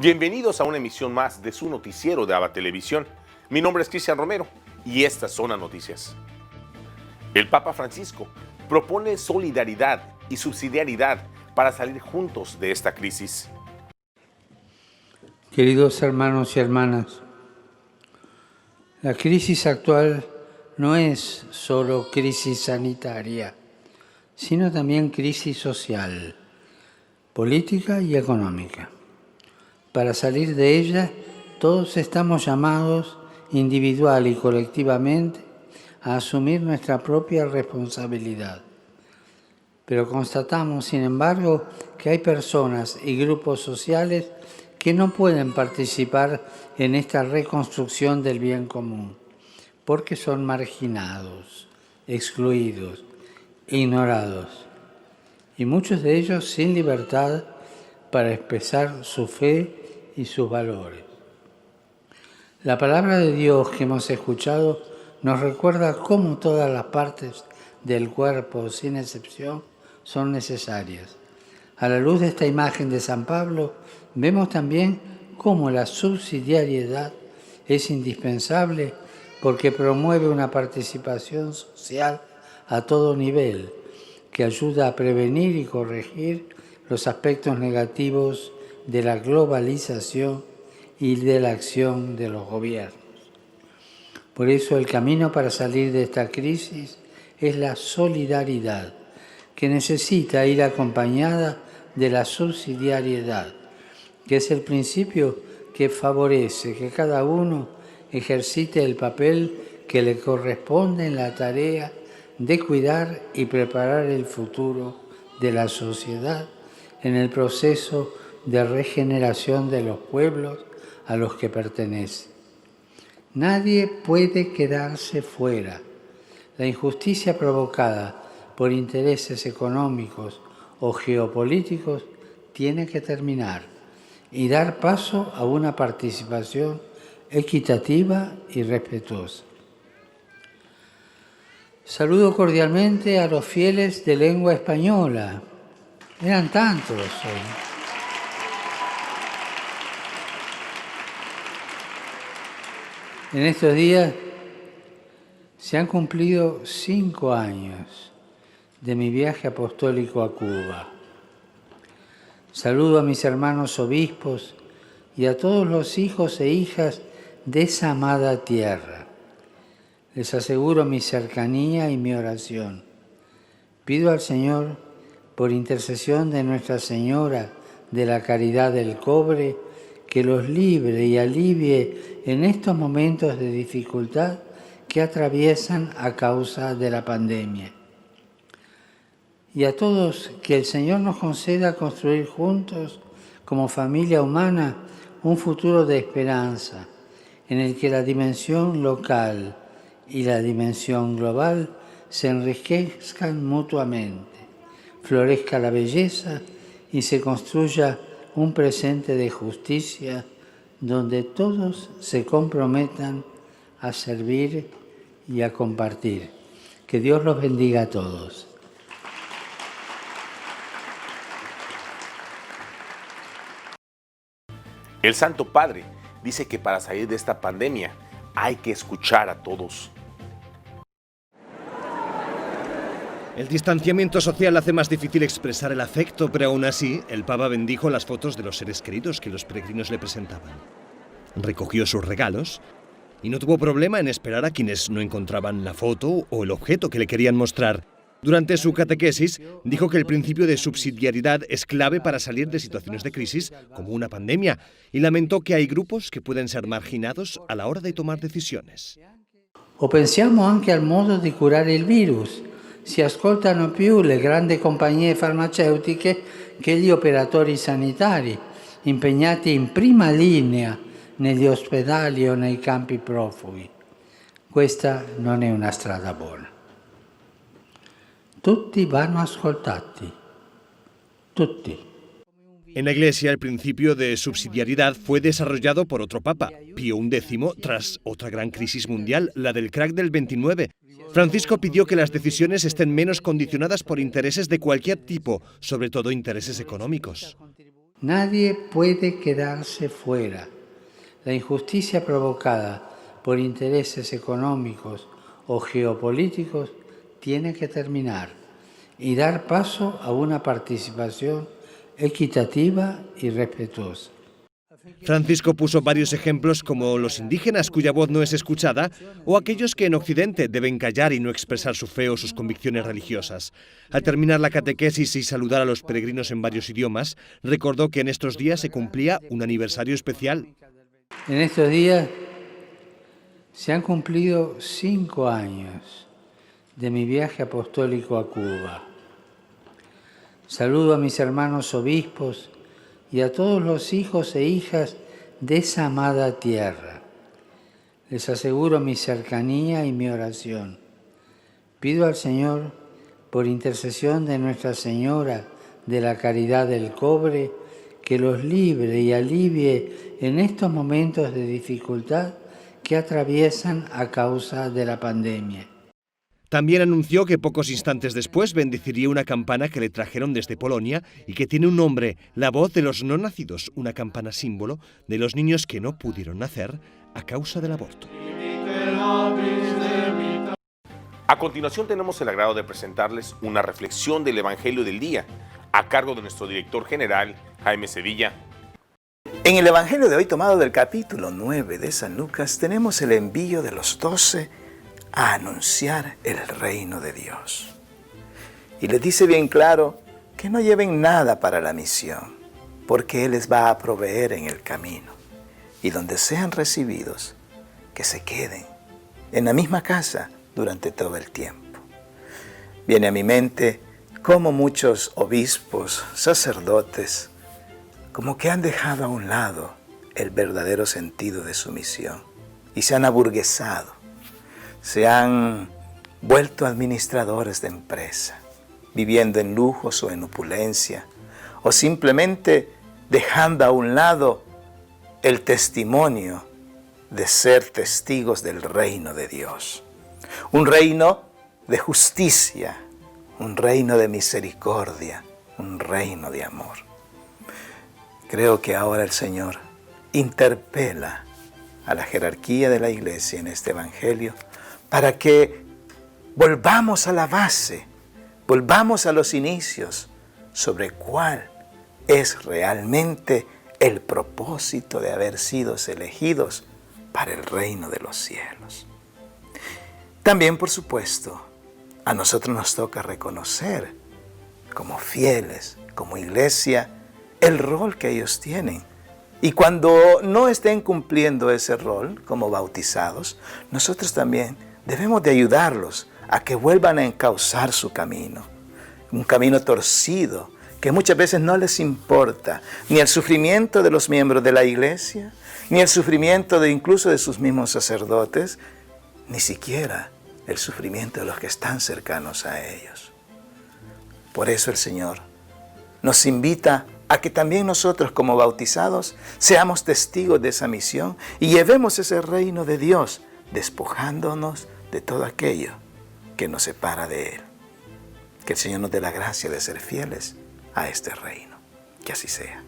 Bienvenidos a una emisión más de su noticiero de ABA Televisión. Mi nombre es Cristian Romero y estas son las noticias. El Papa Francisco propone solidaridad y subsidiariedad para salir juntos de esta crisis. Queridos hermanos y hermanas, la crisis actual no es solo crisis sanitaria, sino también crisis social, política y económica. Para salir de ella, todos estamos llamados individual y colectivamente a asumir nuestra propia responsabilidad. Pero constatamos, sin embargo, que hay personas y grupos sociales que no pueden participar en esta reconstrucción del bien común, porque son marginados, excluidos, ignorados, y muchos de ellos sin libertad para expresar su fe y sus valores. La palabra de Dios que hemos escuchado nos recuerda cómo todas las partes del cuerpo, sin excepción, son necesarias. A la luz de esta imagen de San Pablo, vemos también cómo la subsidiariedad es indispensable porque promueve una participación social a todo nivel que ayuda a prevenir y corregir los aspectos negativos de la globalización y de la acción de los gobiernos. Por eso el camino para salir de esta crisis es la solidaridad, que necesita ir acompañada de la subsidiariedad, que es el principio que favorece que cada uno ejercite el papel que le corresponde en la tarea de cuidar y preparar el futuro de la sociedad en el proceso de regeneración de los pueblos a los que pertenece. Nadie puede quedarse fuera. La injusticia provocada por intereses económicos o geopolíticos tiene que terminar y dar paso a una participación equitativa y respetuosa. Saludo cordialmente a los fieles de lengua española. Eran tantos hoy. En estos días se han cumplido 5 años de mi viaje apostólico a Cuba. Saludo a mis hermanos obispos y a todos los hijos e hijas de esa amada tierra. Les aseguro mi cercanía y mi oración. Pido al Señor, por intercesión de Nuestra Señora de la Caridad del Cobre, que los libre y alivie en estos momentos de dificultad que atraviesan a causa de la pandemia. Y a todos que el Señor nos conceda construir juntos, como familia humana, un futuro de esperanza, en el que la dimensión local y la dimensión global se enriquezcan mutuamente, florezca la belleza y se construya un presente de justicia donde todos se comprometan a servir y a compartir. Que Dios los bendiga a todos. El Santo Padre dice que para salir de esta pandemia hay que escuchar a todos. El distanciamiento social hace más difícil expresar el afecto, pero aún así, el Papa bendijo las fotos de los seres queridos que los peregrinos le presentaban. Recogió sus regalos y no tuvo problema en esperar a quienes no encontraban la foto o el objeto que le querían mostrar. Durante su catequesis, dijo que el principio de subsidiariedad es clave para salir de situaciones de crisis como una pandemia y lamentó que hay grupos que pueden ser marginados a la hora de tomar decisiones. O pensiamo anche al modo di curare il virus. Si ascoltano più le grandi compagnie farmaceutiche che gli operatori sanitari, impegnati in prima linea negli ospedali o nei campi profughi. Questa non è una strada buona. Tutti vanno ascoltati. Tutti. En la Iglesia, el principio de subsidiariedad fue desarrollado por otro Papa, Pío XI, tras otra gran crisis mundial, la del crack del 29. Francisco pidió que las decisiones estén menos condicionadas por intereses de cualquier tipo, sobre todo intereses económicos. Nadie puede quedarse fuera. La injusticia provocada por intereses económicos o geopolíticos tiene que terminar y dar paso a una participación equitativa y respetuosa. Francisco puso varios ejemplos como los indígenas cuya voz no es escuchada o aquellos que en Occidente deben callar y no expresar su fe o sus convicciones religiosas. Al terminar la catequesis y saludar a los peregrinos en varios idiomas, recordó que en estos días se cumplía un aniversario especial. En estos días se han cumplido 5 años de mi viaje apostólico a Cuba. Saludo a mis hermanos obispos y a todos los hijos e hijas de esa amada tierra. Les aseguro mi cercanía y mi oración. Pido al Señor, por intercesión de Nuestra Señora de la Caridad del Cobre, que los libre y alivie en estos momentos de dificultad que atraviesan a causa de la pandemia. También anunció que pocos instantes después bendeciría una campana que le trajeron desde Polonia y que tiene un nombre, la voz de los no nacidos, una campana símbolo de los niños que no pudieron nacer a causa del aborto. A continuación tenemos el agrado de presentarles una reflexión del Evangelio del Día, a cargo de nuestro director general, Jaime Sevilla. En el Evangelio de hoy, tomado del capítulo 9 de San Lucas, tenemos el envío de los 12 a anunciar el reino de Dios. Y les dice bien claro que no lleven nada para la misión, porque Él les va a proveer en el camino. Y donde sean recibidos, que se queden en la misma casa durante todo el tiempo. Viene a mi mente cómo muchos obispos, sacerdotes, como que han dejado a un lado el verdadero sentido de su misión y se han aburguesado. Se han vuelto administradores de empresa, viviendo en lujos o en opulencia, o simplemente dejando a un lado el testimonio de ser testigos del reino de Dios. Un reino de justicia, un reino de misericordia, un reino de amor. Creo que ahora el Señor interpela a la jerarquía de la Iglesia en este Evangelio para que volvamos a la base, volvamos a los inicios sobre cuál es realmente el propósito de haber sido elegidos para el reino de los cielos. También, por supuesto, a nosotros nos toca reconocer como fieles, como Iglesia, el rol que ellos tienen. Y cuando no estén cumpliendo ese rol como bautizados, nosotros también debemos de ayudarlos a que vuelvan a encauzar su camino. Un camino torcido que muchas veces no les importa ni el sufrimiento de los miembros de la Iglesia, ni el sufrimiento incluso de sus mismos sacerdotes, ni siquiera el sufrimiento de los que están cercanos a ellos. Por eso el Señor nos invita a que también nosotros como bautizados seamos testigos de esa misión y llevemos ese reino de Dios, despojándonos de todo aquello que nos separa de Él. Que el Señor nos dé la gracia de ser fieles a este reino. Que así sea.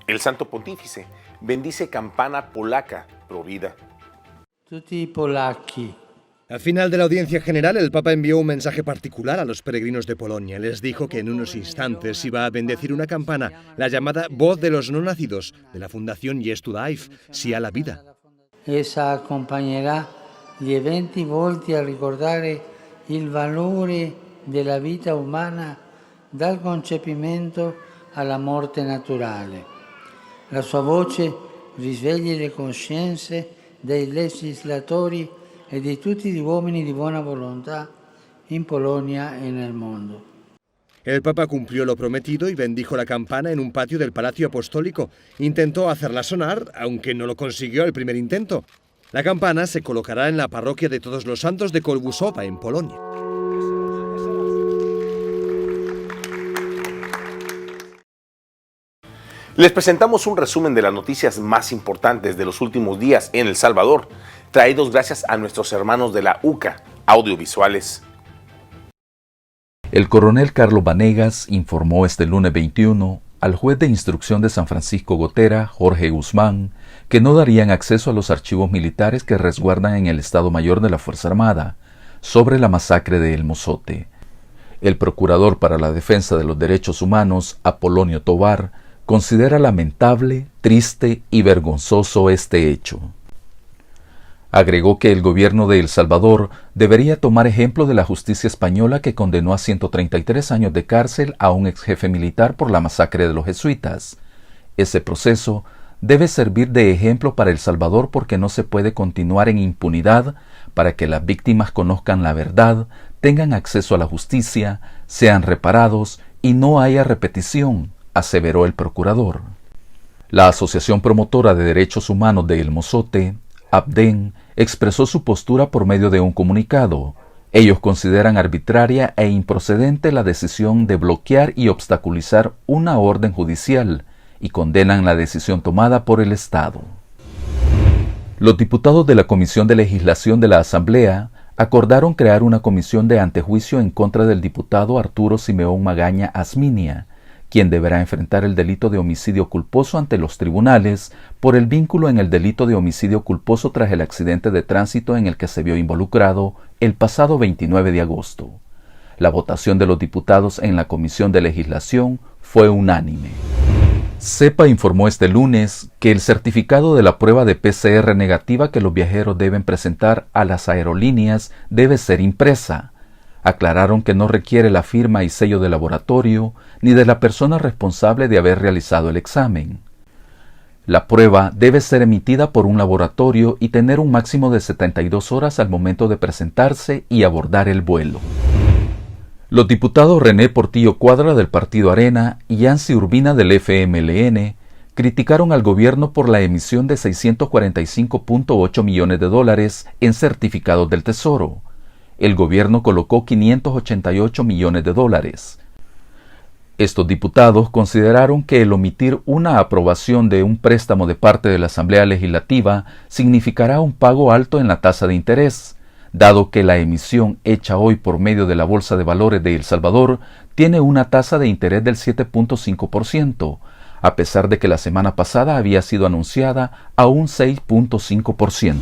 El Santo Pontífice bendice campana polaca provida. Tutti i polacchi. Al final de la audiencia general, el Papa envió un mensaje particular a los peregrinos de Polonia. Les dijo que en unos instantes iba a bendecir una campana, la llamada Voz de los No Nacidos, de la Fundación Yes to Life, Sí a la Vida. Essa accompagnerà gli eventi volti a ricordare il valore della vita umana dal concepimento alla morte naturale. La sua voce risvegli le coscienze dei legislatori e di tutti gli uomini di buona volontà in Polonia e nel mundo. El Papa cumplió lo prometido y bendijo la campana en un patio del Palacio Apostólico. Intentó hacerla sonar, aunque no lo consiguió al primer intento. La campana se colocará en la parroquia de Todos los Santos de Kolbusowa, en Polonia. Les presentamos un resumen de las noticias más importantes de los últimos días en El Salvador, traídos gracias a nuestros hermanos de la UCA Audiovisuales. El coronel Carlos Vanegas informó este lunes 21 al juez de instrucción de San Francisco Gotera, Jorge Guzmán, que no darían acceso a los archivos militares que resguardan en el Estado Mayor de la Fuerza Armada sobre la masacre de El Mozote. El procurador para la defensa de los derechos humanos, Apolonio Tovar, considera lamentable, triste y vergonzoso este hecho. Agregó que el gobierno de El Salvador debería tomar ejemplo de la justicia española que condenó a 133 años de cárcel a un ex jefe militar por la masacre de los jesuitas. Ese proceso debe servir de ejemplo para El Salvador porque no se puede continuar en impunidad para que las víctimas conozcan la verdad, tengan acceso a la justicia, sean reparados y no haya repetición, aseveró el procurador. La Asociación Promotora de Derechos Humanos de El Mozote, APDEN, expresó su postura por medio de un comunicado. Ellos consideran arbitraria e improcedente la decisión de bloquear y obstaculizar una orden judicial y condenan la decisión tomada por el Estado. Los diputados de la Comisión de Legislación de la Asamblea acordaron crear una comisión de antejuicio en contra del diputado Arturo Simeón Magaña Asminia, quien deberá enfrentar el delito de homicidio culposo ante los tribunales por el vínculo en el delito de homicidio culposo tras el accidente de tránsito en el que se vio involucrado el pasado 29 de agosto. La votación de los diputados en la Comisión de Legislación fue unánime. CEPA informó este lunes que el certificado de la prueba de PCR negativa que los viajeros deben presentar a las aerolíneas debe ser impresa. Aclararon que no requiere la firma y sello de laboratorio ni de la persona responsable de haber realizado el examen. La prueba debe ser emitida por un laboratorio y tener un máximo de 72 horas al momento de presentarse y abordar el vuelo. Los diputados René Portillo Cuadra del Partido Arena y Yancy Urbina del FMLN criticaron al gobierno por la emisión de $645.8 millones en certificados del Tesoro. El gobierno colocó $588 millones. Estos diputados consideraron que el omitir una aprobación de un préstamo de parte de la Asamblea Legislativa significará un pago alto en la tasa de interés, dado que la emisión hecha hoy por medio de la Bolsa de Valores de El Salvador tiene una tasa de interés del 7.5%, a pesar de que la semana pasada había sido anunciada a un 6.5%.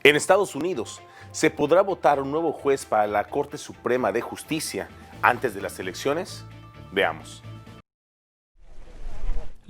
En Estados Unidos, ¿se podrá votar un nuevo juez para la Corte Suprema de Justicia antes de las elecciones? Veamos.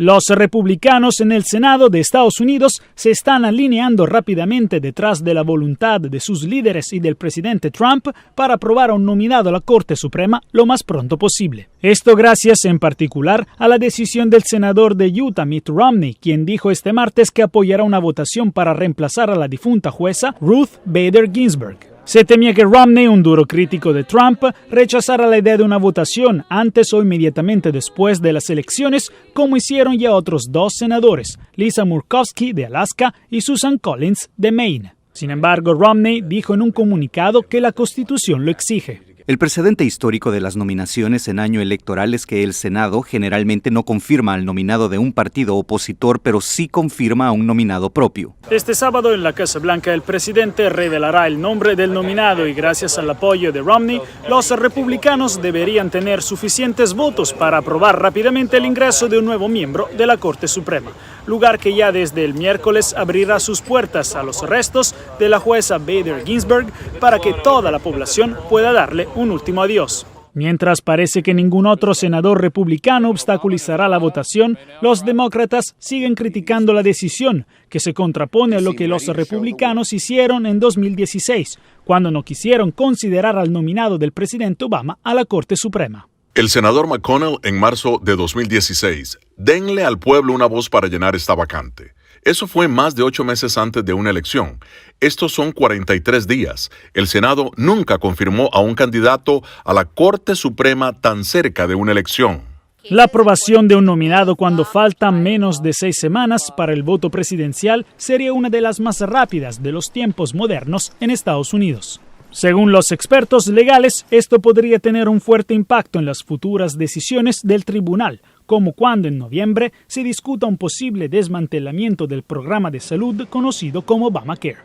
Los republicanos en el Senado de Estados Unidos se están alineando rápidamente detrás de la voluntad de sus líderes y del presidente Trump para aprobar a un nominado a la Corte Suprema lo más pronto posible. Esto gracias en particular a la decisión del senador de Utah, Mitt Romney, quien dijo este martes que apoyará una votación para reemplazar a la difunta jueza Ruth Bader Ginsburg. Se temía que Romney, un duro crítico de Trump, rechazara la idea de una votación antes o inmediatamente después de las elecciones, como hicieron ya otros dos senadores, Lisa Murkowski de Alaska y Susan Collins de Maine. Sin embargo, Romney dijo en un comunicado que la Constitución lo exige. El precedente histórico de las nominaciones en año electoral es que el Senado generalmente no confirma al nominado de un partido opositor, pero sí confirma a un nominado propio. Este sábado en la Casa Blanca el presidente revelará el nombre del nominado y gracias al apoyo de Romney, los republicanos deberían tener suficientes votos para aprobar rápidamente el ingreso de un nuevo miembro de la Corte Suprema, lugar que ya desde el miércoles abrirá sus puertas a los restos de la jueza Bader Ginsburg para que toda la población pueda darle un último adiós. Mientras parece que ningún otro senador republicano obstaculizará la votación, los demócratas siguen criticando la decisión, que se contrapone a lo que los republicanos hicieron en 2016, cuando no quisieron considerar al nominado del presidente Obama a la Corte Suprema. El senador McConnell en marzo de 2016, denle al pueblo una voz para llenar esta vacante. Eso fue más de 8 meses antes de una elección. Estos son 43 días. El Senado nunca confirmó a un candidato a la Corte Suprema tan cerca de una elección. La aprobación de un nominado cuando faltan menos de 6 semanas para el voto presidencial sería una de las más rápidas de los tiempos modernos en Estados Unidos. Según los expertos legales, esto podría tener un fuerte impacto en las futuras decisiones del tribunal, como cuando en noviembre se discuta un posible desmantelamiento del programa de salud conocido como Obamacare.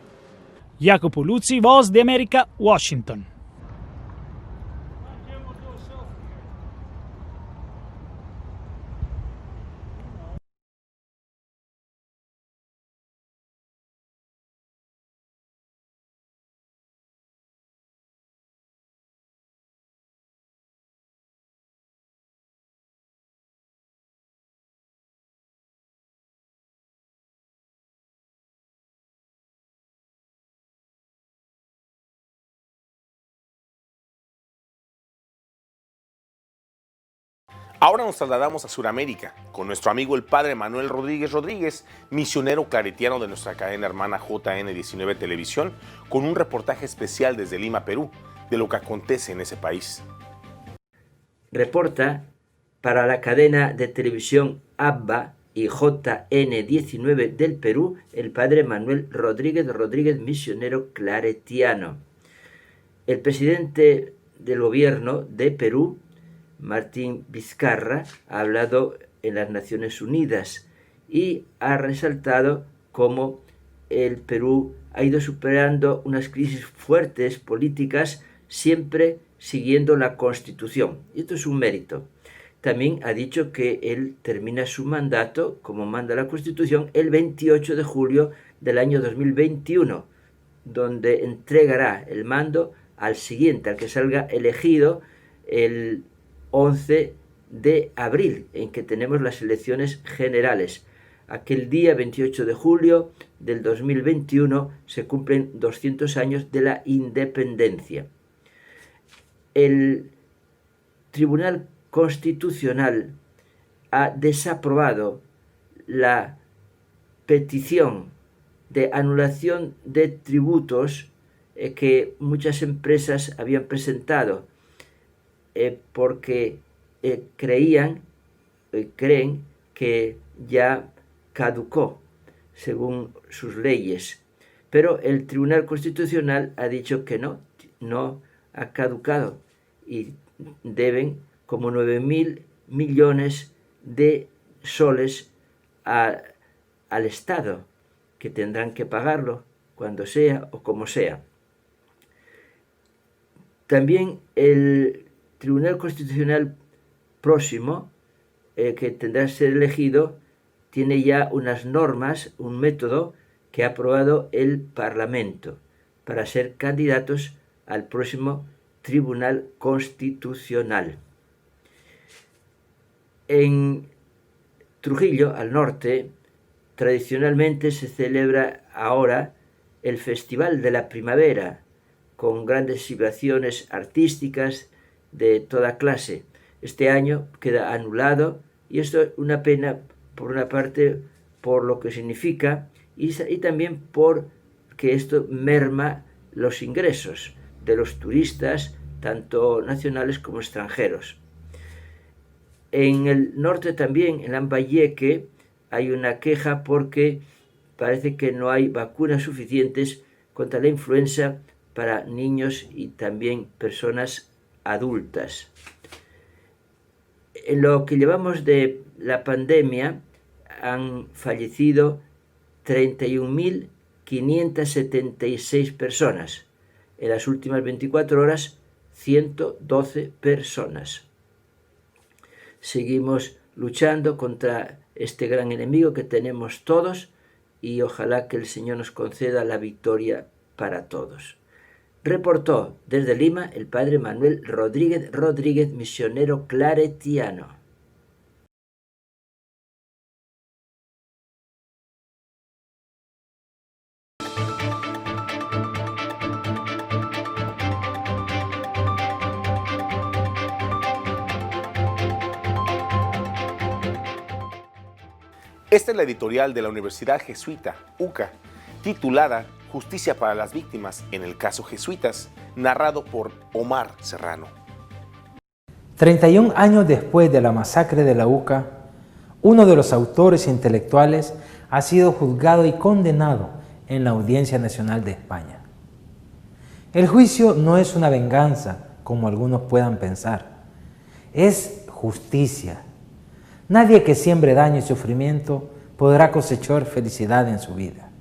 Jacopo Luzzi, Voz de América, Washington. Ahora nos trasladamos a Sudamérica con nuestro amigo el padre Manuel Rodríguez Rodríguez, misionero claretiano de nuestra cadena hermana JN19 Televisión, con un reportaje especial desde Lima, Perú, de lo que acontece en ese país. Reporta para la cadena de televisión ABBA y JN19 del Perú el padre Manuel Rodríguez Rodríguez, misionero claretiano. El presidente del gobierno de Perú, Martín Vizcarra, ha hablado en las Naciones Unidas y ha resaltado cómo el Perú ha ido superando unas crisis fuertes políticas, siempre siguiendo la Constitución. Y esto es un mérito. También ha dicho que él termina su mandato, como manda la Constitución, el 28 de julio del año 2021, donde entregará el mando al siguiente, al que salga elegido el 11 de abril, en que tenemos las elecciones generales. Aquel día, 28 de julio del 2021, se cumplen 200 años de la independencia. El Tribunal Constitucional ha desaprobado la petición de anulación de tributos que muchas empresas habían presentado porque creen que ya caducó según sus leyes. Pero el Tribunal Constitucional ha dicho que no ha caducado y deben como 9.000 millones de soles al Estado, que tendrán que pagarlo cuando sea o como sea. También el Tribunal Constitucional próximo, que tendrá que ser elegido, tiene ya unas normas, un método que ha aprobado el Parlamento para ser candidatos al próximo Tribunal Constitucional. En Trujillo, al norte, tradicionalmente se celebra ahora el Festival de la Primavera, con grandes exhibiciones artísticas de toda clase. Este año queda anulado y esto es una pena, por una parte, por lo que significa y también porque esto merma los ingresos de los turistas, tanto nacionales como extranjeros. En el norte también, en Lambayeque, hay una queja porque parece que no hay vacunas suficientes contra la influenza para niños y también personas adultas. En lo que llevamos de la pandemia han fallecido 31.576 personas. En las últimas 24 horas, 112 personas. Seguimos luchando contra este gran enemigo que tenemos todos y ojalá que el Señor nos conceda la victoria para todos. Reportó desde Lima el padre Manuel Rodríguez Rodríguez, misionero claretiano. Esta es la editorial de la Universidad Jesuita, UCA, titulada Justicia para las Víctimas en el caso Jesuitas, narrado por Omar Serrano. 31 años después de la masacre de la UCA, uno de los autores intelectuales ha sido juzgado y condenado en la Audiencia Nacional de España. El juicio no es una venganza, como algunos puedan pensar, es justicia. Nadie que siembre daño y sufrimiento podrá cosechar felicidad en su vida.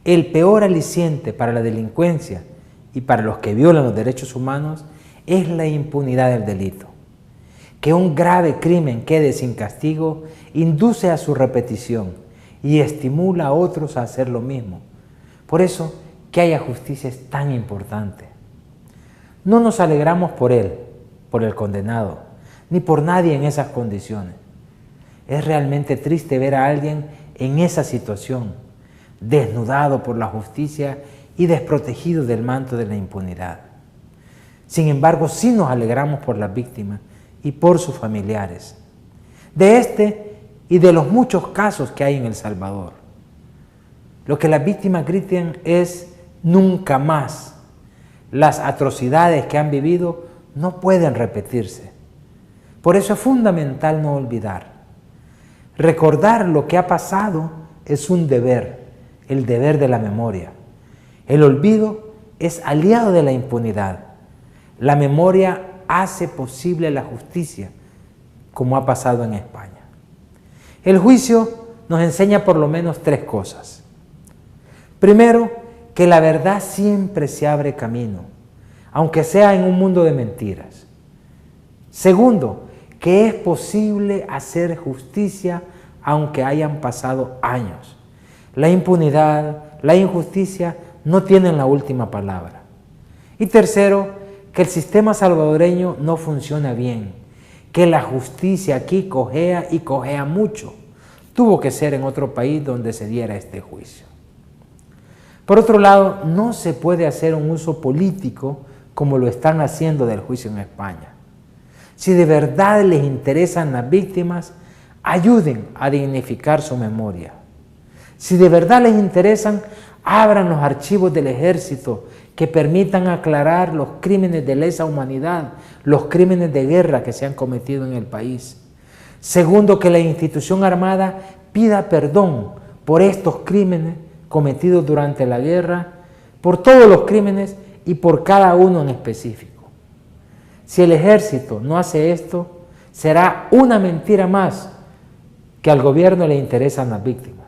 El peor aliciente para la delincuencia y para los que violan los derechos humanos es la impunidad del delito. Que un grave crimen quede sin castigo induce a su repetición y estimula a otros a hacer lo mismo. Por eso, que haya justicia es tan importante. No nos alegramos por él, por el condenado, ni por nadie en esas condiciones. Es realmente triste ver a alguien en esa situación, desnudado por la justicia y desprotegido del manto de la impunidad. Sin embargo, sí nos alegramos por las víctimas y por sus familiares, de este y de los muchos casos que hay en El Salvador. Lo que las víctimas gritan es nunca más. Las atrocidades que han vivido no pueden repetirse. Por eso es fundamental no olvidar. Recordar lo que ha pasado es un deber, el deber de la memoria. El olvido es aliado de la impunidad. La memoria hace posible la justicia, como ha pasado en España. El juicio nos enseña por lo menos 3 cosas. Primero, que la verdad siempre se abre camino, aunque sea en un mundo de mentiras. Segundo, que es posible hacer justicia aunque hayan pasado años. La impunidad, la injusticia no tienen la última palabra. Y tercero, que el sistema salvadoreño no funciona bien, que la justicia aquí cojea y cojea mucho. Tuvo que ser en otro país donde se diera este juicio. Por otro lado, no se puede hacer un uso político como lo están haciendo del juicio en España. Si de verdad les interesan las víctimas, ayuden a dignificar su memoria. Si de verdad les interesan, abran los archivos del ejército que permitan aclarar los crímenes de lesa humanidad, los crímenes de guerra que se han cometido en el país. Segundo, que la institución armada pida perdón por estos crímenes cometidos durante la guerra, por todos los crímenes y por cada uno en específico. Si el ejército no hace esto, será una mentira más que al gobierno le interesan las víctimas.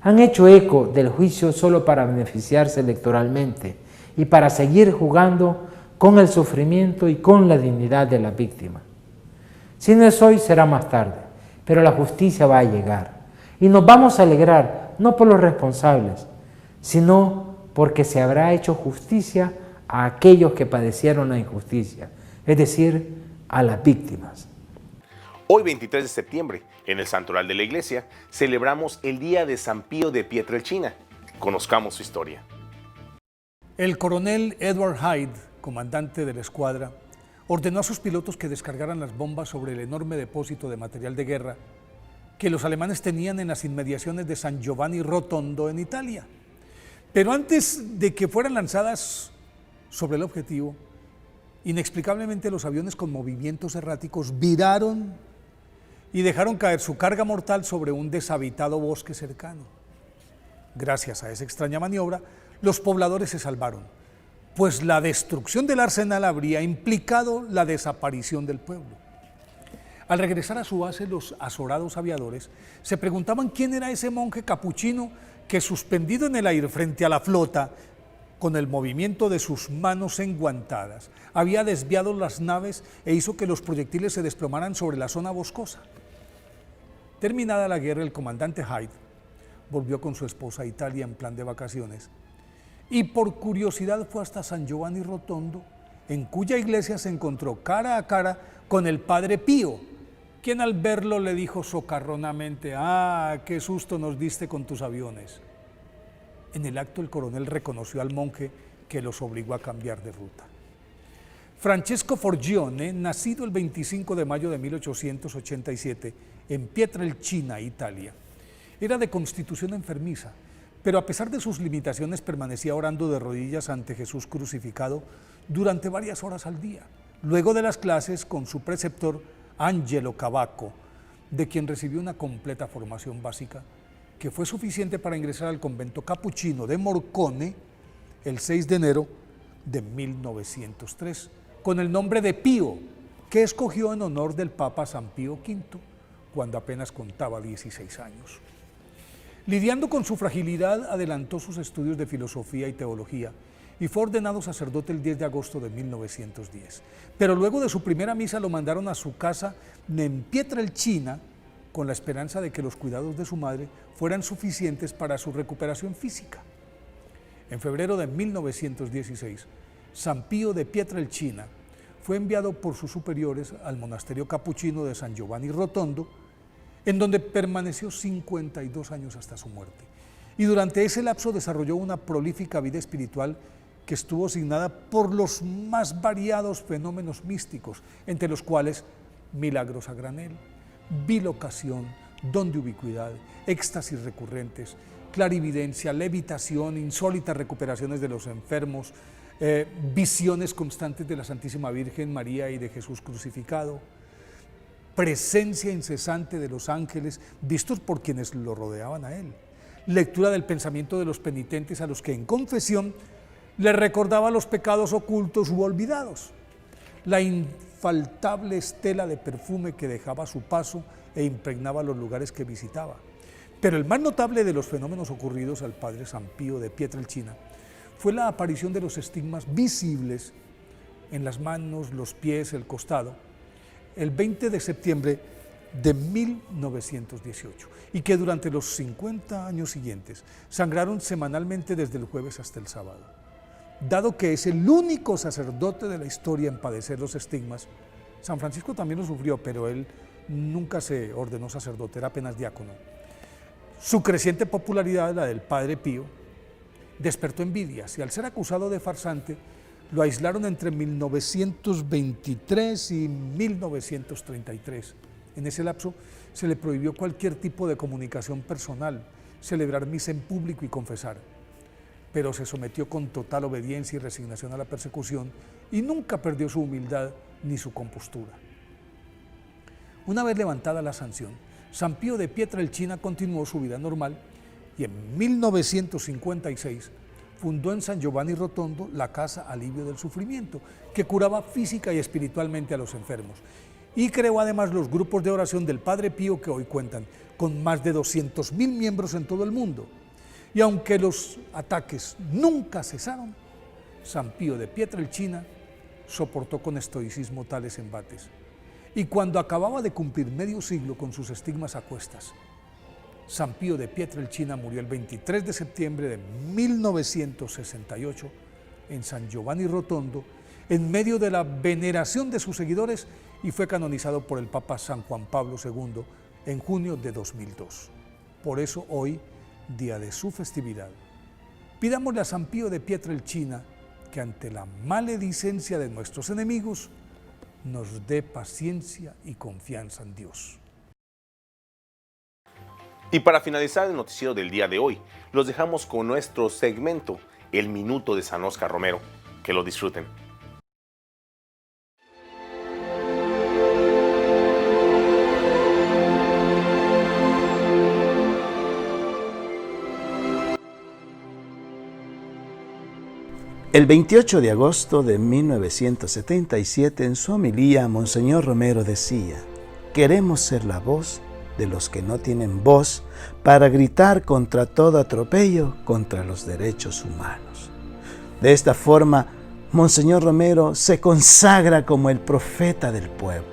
Han hecho eco del juicio solo para beneficiarse electoralmente y para seguir jugando con el sufrimiento y con la dignidad de la víctima. Si no es hoy, será más tarde, pero la justicia va a llegar. Y nos vamos a alegrar, no por los responsables, sino porque se habrá hecho justicia a aquellos que padecieron la injusticia, es decir, a las víctimas. Hoy, 23 de septiembre, en el Santoral de la Iglesia, celebramos el Día de San Pío de Pietrelcina. Conozcamos su historia. El coronel Edward Hyde, comandante de la escuadra, ordenó a sus pilotos que descargaran las bombas sobre el enorme depósito de material de guerra que los alemanes tenían en las inmediaciones de San Giovanni Rotondo en Italia. Pero antes de que fueran lanzadas sobre el objetivo, inexplicablemente los aviones con movimientos erráticos viraron y dejaron caer su carga mortal sobre un deshabitado bosque cercano. Gracias a esa extraña maniobra, los pobladores se salvaron, pues la destrucción del arsenal habría implicado la desaparición del pueblo. Al regresar a su base, los azorados aviadores se preguntaban quién era ese monje capuchino que, suspendido en el aire frente a la flota, con el movimiento de sus manos enguantadas, había desviado las naves e hizo que los proyectiles se desplomaran sobre la zona boscosa. Terminada la guerra, el comandante Hyde volvió con su esposa a Italia en plan de vacaciones y por curiosidad fue hasta San Giovanni Rotondo, en cuya iglesia se encontró cara a cara con el padre Pío, quien al verlo le dijo socarronamente: «Ah, qué susto nos diste con tus aviones». En el acto el coronel reconoció al monje que los obligó a cambiar de ruta. Francesco Forgione, nacido el 25 de mayo de 1887 en Pietrelcina, Italia, era de constitución enfermiza, pero a pesar de sus limitaciones permanecía orando de rodillas ante Jesús crucificado durante varias horas al día, luego de las clases con su preceptor Angelo Cavacco, de quien recibió una completa formación básica que fue suficiente para ingresar al convento capuchino de Morcone el 6 de enero de 1903, con el nombre de Pío, que escogió en honor del Papa San Pío V, cuando apenas contaba 16 años. Lidiando con su fragilidad, adelantó sus estudios de filosofía y teología y fue ordenado sacerdote el 10 de agosto de 1910. Pero luego de su primera misa lo mandaron a su casa en Pietrelcina con la esperanza de que los cuidados de su madre fueran suficientes para su recuperación física. En febrero de 1916, San Pío de Pietrelcina fue enviado por sus superiores al monasterio capuchino de San Giovanni Rotondo, en donde permaneció 52 años hasta su muerte. Y durante ese lapso desarrolló una prolífica vida espiritual que estuvo signada por los más variados fenómenos místicos, entre los cuales milagros a granel, bilocación, don de ubicuidad, éxtasis recurrentes, clarividencia, levitación, insólitas recuperaciones de los enfermos, visiones constantes de la Santísima Virgen María y de Jesús crucificado, presencia incesante de los ángeles vistos por quienes lo rodeaban a él, lectura del pensamiento de los penitentes a los que en confesión les recordaba los pecados ocultos u olvidados, la infaltable estela de perfume que dejaba a su paso e impregnaba los lugares que visitaba. Pero el más notable de los fenómenos ocurridos al padre San Pío de Pietrelcina fue la aparición de los estigmas visibles en las manos, los pies, el costado, el 20 de septiembre de 1918, y que durante los 50 años siguientes sangraron semanalmente desde el jueves hasta el sábado. Dado que es el único sacerdote de la historia en padecer los estigmas, San Francisco también lo sufrió, pero él nunca se ordenó sacerdote, era apenas diácono. Su creciente popularidad, la del Padre Pío, despertó envidias y al ser acusado de farsante, lo aislaron entre 1923 y 1933. En ese lapso se le prohibió cualquier tipo de comunicación personal, celebrar misa en público y confesar. Pero se sometió con total obediencia y resignación a la persecución y nunca perdió su humildad ni su compostura. Una vez levantada la sanción, San Pío de Pietrelcina continuó su vida normal y en 1956 fundó en San Giovanni Rotondo la Casa Alivio del Sufrimiento, que curaba física y espiritualmente a los enfermos. Y creó además los grupos de oración del Padre Pío, que hoy cuentan con más de 200.000 miembros en todo el mundo. Y aunque los ataques nunca cesaron, San Pío de Pietrelcina soportó con estoicismo tales embates. Y cuando acababa de cumplir medio siglo con sus estigmas a cuestas, San Pío de Pietrelcina murió el 23 de septiembre de 1968 en San Giovanni Rotondo, en medio de la veneración de sus seguidores, y fue canonizado por el Papa San Juan Pablo II en junio de 2002. Por eso hoy, día de su festividad, pidámosle a San Pío de Pietrelcina que ante la maledicencia de nuestros enemigos nos dé paciencia y confianza en Dios. Y para finalizar el noticiero del día de hoy, los dejamos con nuestro segmento, El Minuto de San Óscar Romero. Que lo disfruten. El 28 de agosto de 1977, en su homilía, Monseñor Romero decía: queremos ser la voz de los que no tienen voz para gritar contra todo atropello contra los derechos humanos. De esta forma, Monseñor Romero se consagra como el profeta del pueblo,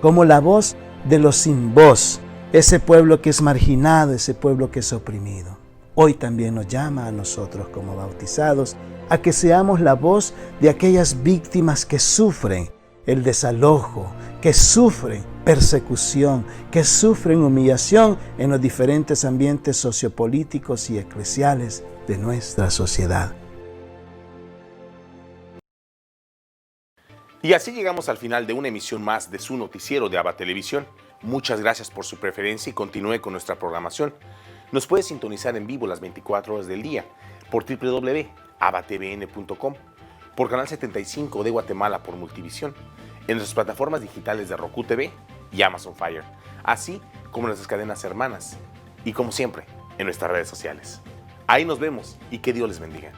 como la voz de los sin voz, ese pueblo que es marginado, ese pueblo que es oprimido. Hoy también nos llama a nosotros como bautizados a que seamos la voz de aquellas víctimas que sufren el desalojo, que sufren persecución, que sufren humillación en los diferentes ambientes sociopolíticos y eclesiales de nuestra sociedad. Y así llegamos al final de una emisión más de su noticiero de ABA Televisión. Muchas gracias por su preferencia y continúe con nuestra programación. Nos puede sintonizar en vivo las 24 horas del día por www.abatvn.com, por Canal 75 de Guatemala por Multivisión, en nuestras plataformas digitales de Roku TV y Amazon Fire, así como en nuestras cadenas hermanas y, como siempre, en nuestras redes sociales. Ahí nos vemos y que Dios les bendiga.